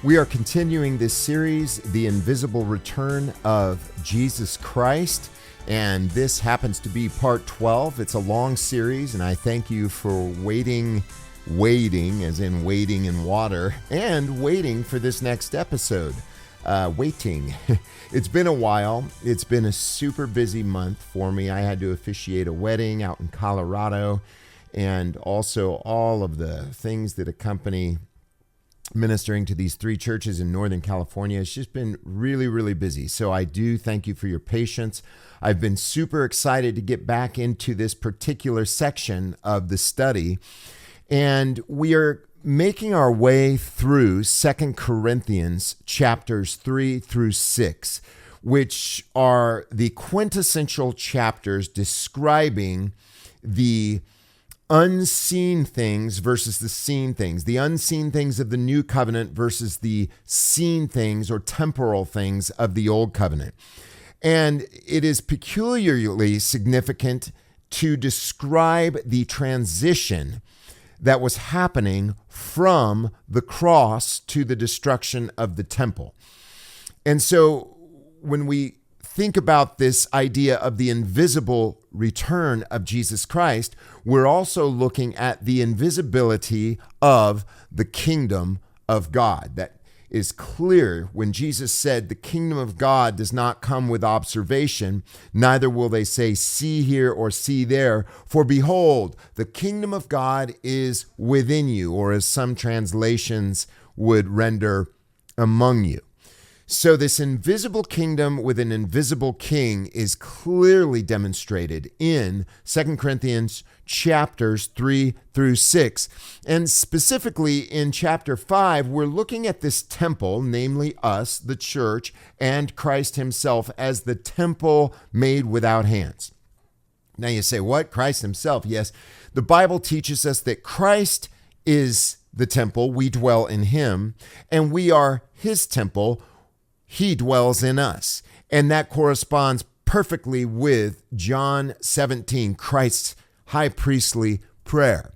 We are continuing this series, The Invisible Return of Jesus Christ, and this happens to be part 12. It's a long series, and I thank you for waiting, as in wading in water, and waiting for this next episode. Waiting. It's been a while. It's been a super busy month for me. I had to officiate a wedding out in Colorado, and also all of the things that accompany ministering to these 3 churches in Northern California. It's just been really, really busy. So I do thank you for your patience. I've been super excited to get back into this particular section of the study. And we are making our way through 2 Corinthians chapters 3 through 6, which are the quintessential chapters describing the unseen things versus the seen things, the unseen things of the new covenant versus the seen things or temporal things of the old covenant. And it is peculiarly significant to describe the transition that was happening from the cross to the destruction of the temple. And so when we think about this idea of the invisible return of Jesus Christ, we're also looking at the invisibility of the kingdom of God. That is clear when Jesus said, the kingdom of God does not come with observation, neither will they say, see here or see there. For behold, the kingdom of God is within you, or as some translations would render, among you. So this invisible kingdom with an invisible king is clearly demonstrated in 2 Corinthians chapters 3 through 6. And specifically in chapter 5, we're looking at this temple, namely us, the church, and Christ himself as the temple made without hands. Now you say, what? Christ himself? Yes, the Bible teaches us that Christ is the temple, we dwell in him, and we are his temple. He dwells in us. And that corresponds perfectly with John 17, Christ's high priestly prayer.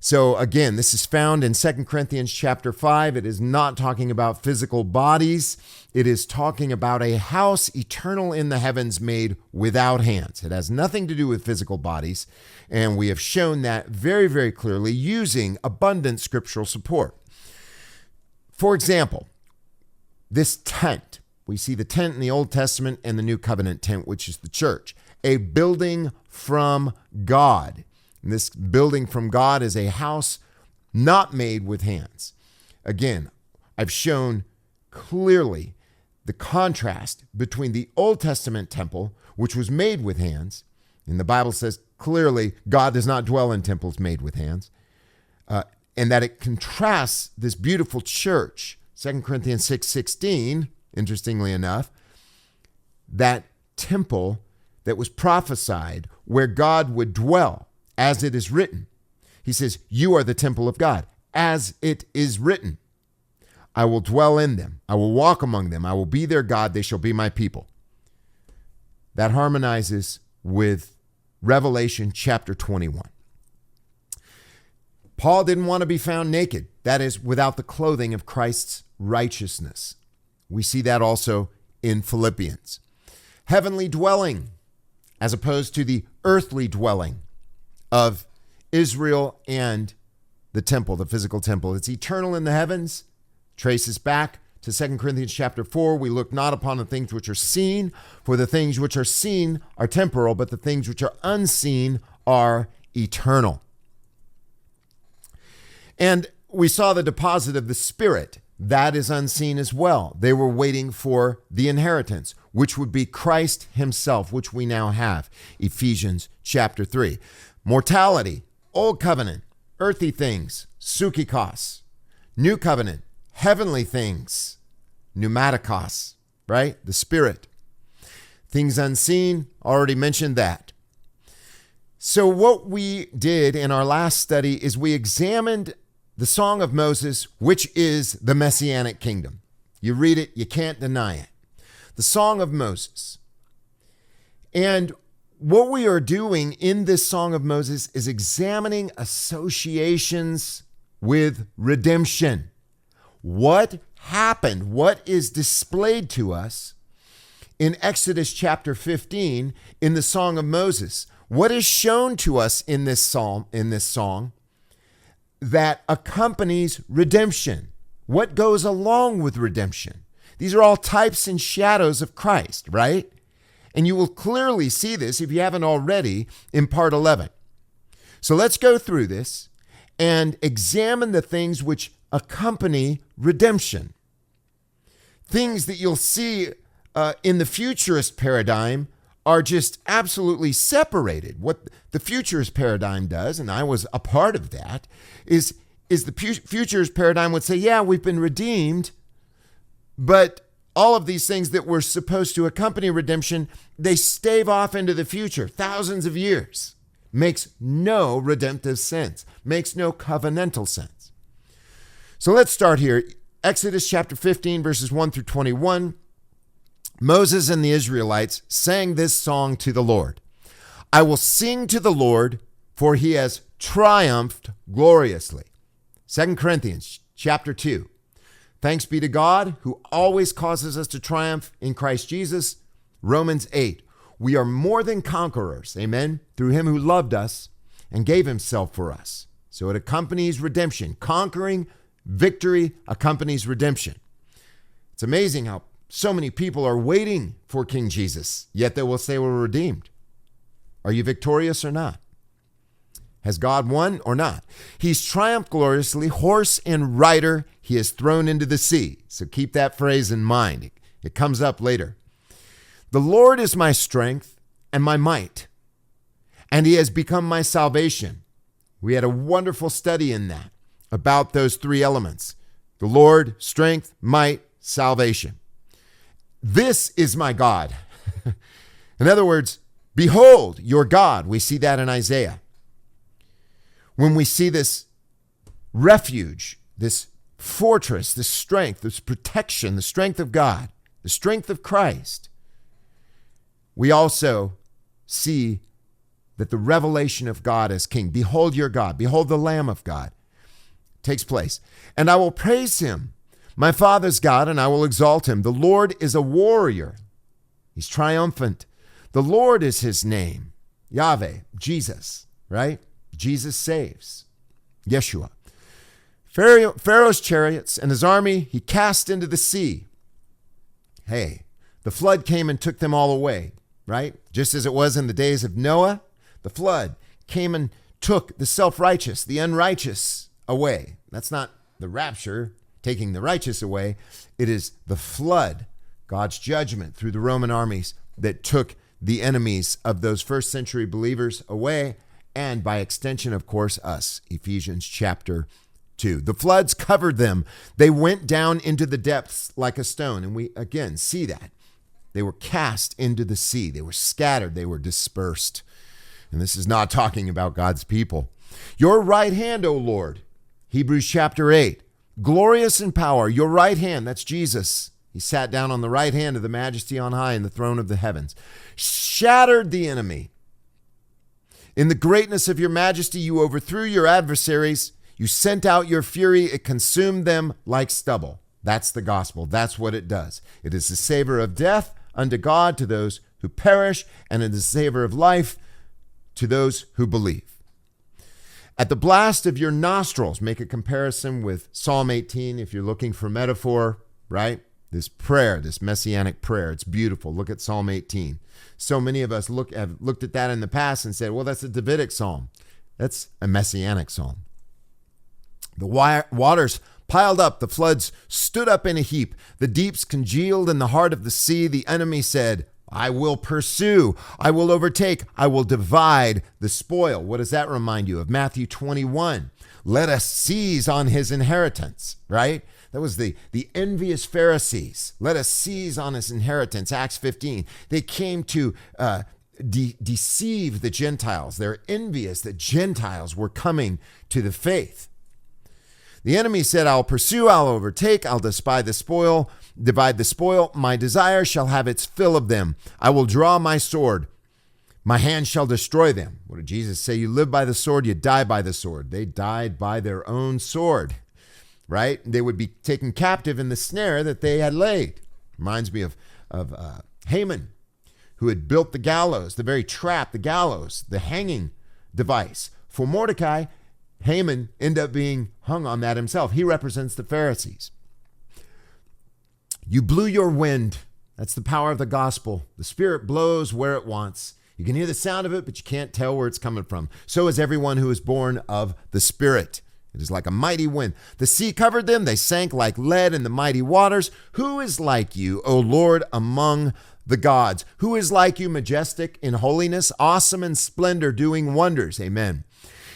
So again, this is found in 2 Corinthians chapter 5. It is not talking about physical bodies. It is talking about a house eternal in the heavens made without hands. It has nothing to do with physical bodies. And we have shown that very, very clearly using abundant scriptural support. For example, this tent, we see the tent in the Old Testament and the New Covenant tent, which is the church, a building from God. And this building from God is a house not made with hands. Again, I've shown clearly the contrast between the Old Testament temple, which was made with hands, and the Bible says clearly God does not dwell in temples made with hands, and that it contrasts this beautiful church, 2 Corinthians 6:16, interestingly enough, that temple that was prophesied where God would dwell, as it is written. He says, you are the temple of God, as it is written. I will dwell in them. I will walk among them. I will be their God. They shall be my people. That harmonizes with Revelation chapter 21. Paul didn't want to be found naked. That is, without the clothing of Christ's righteousness. We see that also in Philippians. Heavenly dwelling, as opposed to the earthly dwelling of Israel and the temple, the physical temple. It's eternal in the heavens. Traces back to 2 Corinthians chapter 4. We look not upon the things which are seen, for the things which are seen are temporal, but the things which are unseen are eternal. And we saw the deposit of the Spirit. That is unseen as well. They were waiting for the inheritance, which would be Christ himself, which we now have. Ephesians chapter 3. Mortality, old covenant, earthly things, psychikos. New covenant, heavenly things, pneumatikos, right? The Spirit. Things unseen, already mentioned that. So what we did in our last study is we examined the Song of Moses, which is the Messianic kingdom. You read it, you can't deny it. The Song of Moses. And what we are doing in this Song of Moses is examining associations with redemption. What happened, what is displayed to us in Exodus chapter 15 in the Song of Moses. What is shown to us in this song that accompanies redemption? What goes along with redemption? These are all types and shadows of Christ, right? And you will clearly see this, if you haven't already, in part 11. So let's go through this and examine the things which accompany redemption. Things that you'll see in the futurist paradigm are just absolutely separated. What the futurist paradigm does, and I was a part of that, is the futurist paradigm would say, yeah, we've been redeemed, but all of these things that were supposed to accompany redemption, they stave off into the future, thousands of years. Makes no redemptive sense, makes no covenantal sense. So let's start here. Exodus chapter 15, verses 1 through 21. Moses and the Israelites sang this song to the Lord. I will sing to the Lord, for he has triumphed gloriously. 2 Corinthians chapter 2. Thanks be to God who always causes us to triumph in Christ Jesus. Romans 8. We are more than conquerors, amen, through him who loved us and gave himself for us. So it accompanies redemption. Conquering victory accompanies redemption. It's amazing how so many people are waiting for King Jesus, yet they will say we're redeemed. Are you victorious or not? Has God won or not? He's triumphed gloriously, horse and rider he is thrown into the sea. So keep that phrase in mind. It comes up later. The Lord is my strength and my might, and he has become my salvation. We had a wonderful study in that about those three elements. The Lord, strength, might, salvation. This is my God. In other words, behold your God. We see that in Isaiah. When we see this refuge, this fortress, this strength, this protection, the strength of God, the strength of Christ, we also see that the revelation of God as King, behold your God, behold the Lamb of God, takes place. And I will praise him, my Father's God, and I will exalt him. The Lord is a warrior. He's triumphant. The Lord is his name. Yahweh, Jesus, right? Jesus saves. Yeshua. Pharaoh's chariots and his army he cast into the sea. Hey, the flood came and took them all away, right? Just as it was in the days of Noah, the flood came and took the self-righteous, the unrighteous away. That's not the rapture, taking the righteous away. It is the flood, God's judgment through the Roman armies that took the enemies of those first century believers away, and by extension, of course, us, Ephesians chapter 2. The floods covered them. They went down into the depths like a stone. And we, again, see that. They were cast into the sea. They were scattered. They were dispersed. And this is not talking about God's people. Your right hand, O Lord, Hebrews chapter 8, glorious in power. Your right hand, that's Jesus. He sat down on the right hand of the majesty on high in the throne of the heavens. Shattered the enemy. In the greatness of your majesty, you overthrew your adversaries. You sent out your fury. It consumed them like stubble. That's the gospel. That's what it does. It is the savor of death unto God to those who perish, and it is the savor of life to those who believe. At the blast of your nostrils, make a comparison with Psalm 18 if you're looking for metaphor, right? This prayer, this messianic prayer, it's beautiful. Look at Psalm 18. So many of us have looked at that in the past and said, well, that's a Davidic psalm. That's a messianic psalm. The waters piled up, the floods stood up in a heap. The deeps congealed in the heart of the sea. The enemy said, I will pursue, I will overtake, I will divide the spoil. What does that remind you of? Matthew 21. Let us seize on his inheritance, right? That was the envious Pharisees. Let us seize on his inheritance. Acts 15. They came to deceive the Gentiles. They're envious that Gentiles were coming to the faith. The enemy said, I'll pursue, I'll overtake, I'll divide the spoil. My desire shall have its fill of them. I will draw my sword. My hand shall destroy them. What did Jesus say? You live by the sword, you die by the sword. They died by their own sword. right? They would be taken captive in the snare that they had laid. Reminds me of Haman, who had built the gallows, the very trap, the gallows, the hanging device. For Mordecai, Haman ended up being hung on that himself. He represents the Pharisees. You blew your wind. That's the power of the gospel. The Spirit blows where it wants. You can hear the sound of it, but you can't tell where it's coming from. So is everyone who is born of the Spirit. It is like a mighty wind. The sea covered them. They sank like lead in the mighty waters. Who is like you, O Lord, among the gods? Who is like you, majestic in holiness, awesome in splendor, doing wonders? Amen.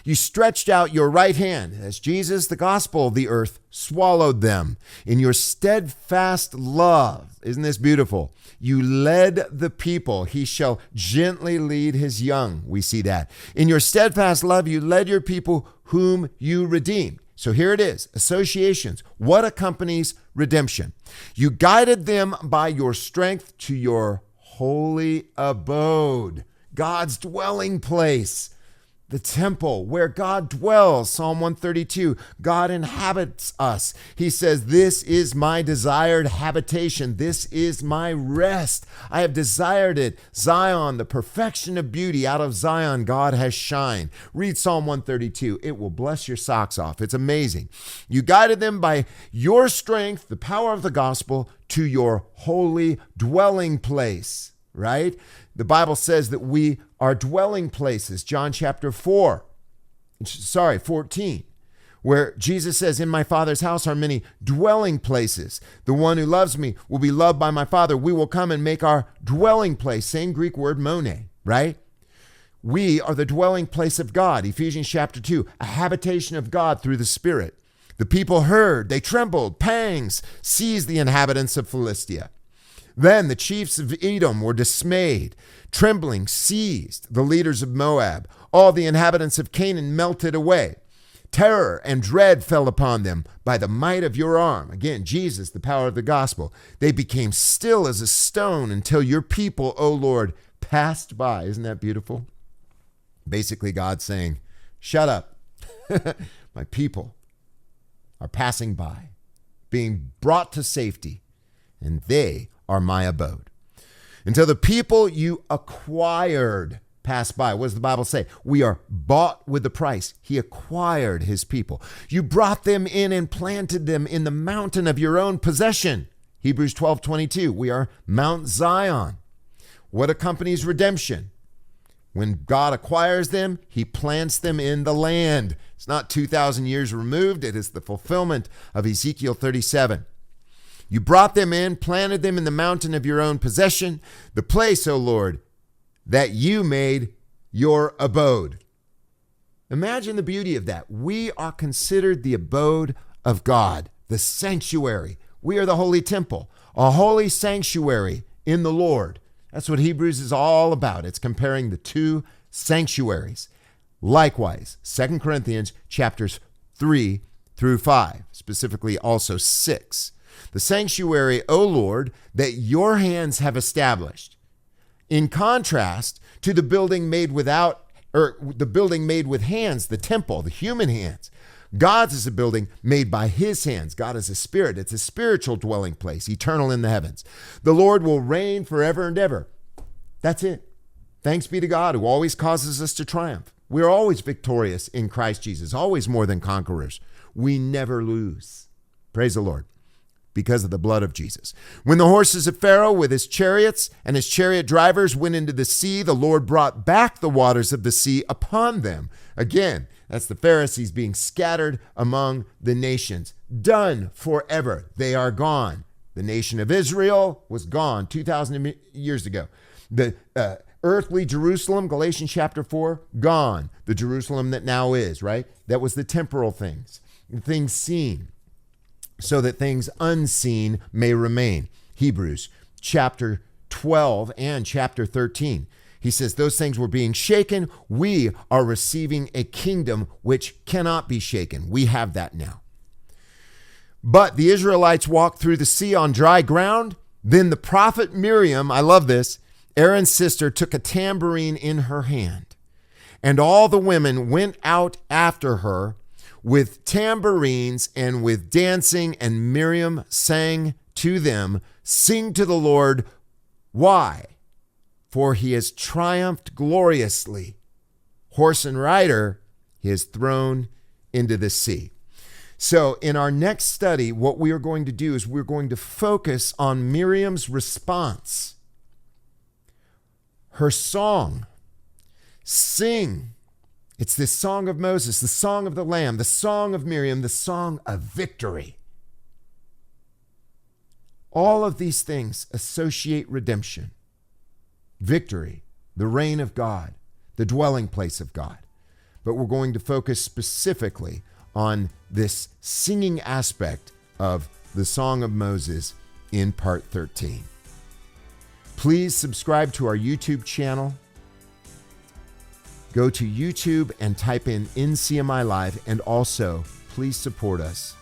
You stretched out your right hand as Jesus, the gospel of the earth, swallowed them. In your steadfast love, isn't this beautiful? You led the people. He shall gently lead his young. We see that. In your steadfast love, you led your people whom you redeemed. So here it is, associations. What accompanies redemption? You guided them by your strength to your holy abode, God's dwelling place. The temple where God dwells, Psalm 132, God inhabits us. He says, this is my desired habitation. This is my rest. I have desired it. Zion, the perfection of beauty. Out of Zion, God has shined. Read Psalm 132. It will bless your socks off. It's amazing. You guided them by your strength, the power of the gospel, to your holy dwelling place, right? The Bible says that we are dwelling places. John chapter 14, where Jesus says, in my Father's house are many dwelling places. The one who loves me will be loved by my Father. We will come and make our dwelling place. Same Greek word, mone, right? We are the dwelling place of God. Ephesians chapter 2, a habitation of God through the Spirit. The people heard, they trembled, pangs seized the inhabitants of Philistia. Then the chiefs of Edom were dismayed, trembling, seized the leaders of Moab. All the inhabitants of Canaan melted away. Terror and dread fell upon them by the might of your arm. Again, Jesus, the power of the gospel. They became still as a stone until your people, O Lord, passed by. Isn't that beautiful? Basically, God saying, shut up. My people are passing by, being brought to safety, and they are my abode. Until the people you acquired pass by. What does the Bible say? We are bought with a price. He acquired his people. You brought them in and planted them in the mountain of your own possession. Hebrews 12:22. We are Mount Zion. What accompanies redemption? When God acquires them, he plants them in the land. It's not 2,000 years removed. It is the fulfillment of Ezekiel 37. You brought them in, planted them in the mountain of your own possession, the place, O Lord, that you made your abode. Imagine the beauty of that. We are considered the abode of God, the sanctuary. We are the holy temple, a holy sanctuary in the Lord. That's what Hebrews is all about. It's comparing the two sanctuaries. Likewise, 2 Corinthians chapters 3 through 5, specifically also 6. The sanctuary, O Lord, that your hands have established. In contrast to the building made with hands, the temple, the human hands. God's is a building made by his hands. God is a spirit. It's a spiritual dwelling place, eternal in the heavens. The Lord will reign forever and ever. That's it. Thanks be to God who always causes us to triumph. We are always victorious in Christ Jesus, always more than conquerors. We never lose. Praise the Lord. Because of the blood of Jesus. When the horses of Pharaoh with his chariots and his chariot drivers went into the sea, the Lord brought back the waters of the sea upon them. Again, that's the Pharisees being scattered among the nations. Done forever. They are gone. The nation of Israel was gone 2,000 years ago. The earthly Jerusalem, Galatians chapter 4, gone. The Jerusalem that now is, right? That was the temporal things seen, so that things unseen may remain. Hebrews chapter 12 and chapter 13. He says those things were being shaken. We are receiving a kingdom which cannot be shaken. We have that now. But the Israelites walked through the sea on dry ground. Then the prophet Miriam, I love this, Aaron's sister, took a tambourine in her hand. And all the women went out after her with tambourines and with dancing, and Miriam sang to them, "Sing to the Lord. Why? For he has triumphed gloriously. Horse and rider he has thrown into the sea." So in our next study, what we are going to do is we're going to focus on Miriam's response. Her song. Sing. It's this song of Moses, the song of the Lamb, the song of Miriam, the song of victory. All of these things associate redemption, victory, the reign of God, the dwelling place of God. But we're going to focus specifically on this singing aspect of the Song of Moses in part 13. Please subscribe to our YouTube channel. Go to YouTube and type in NCMI Live, and also please support us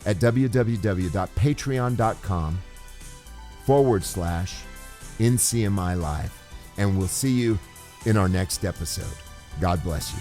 at www.patreon.com/NCMI Live. And we'll see you in our next episode. God bless you.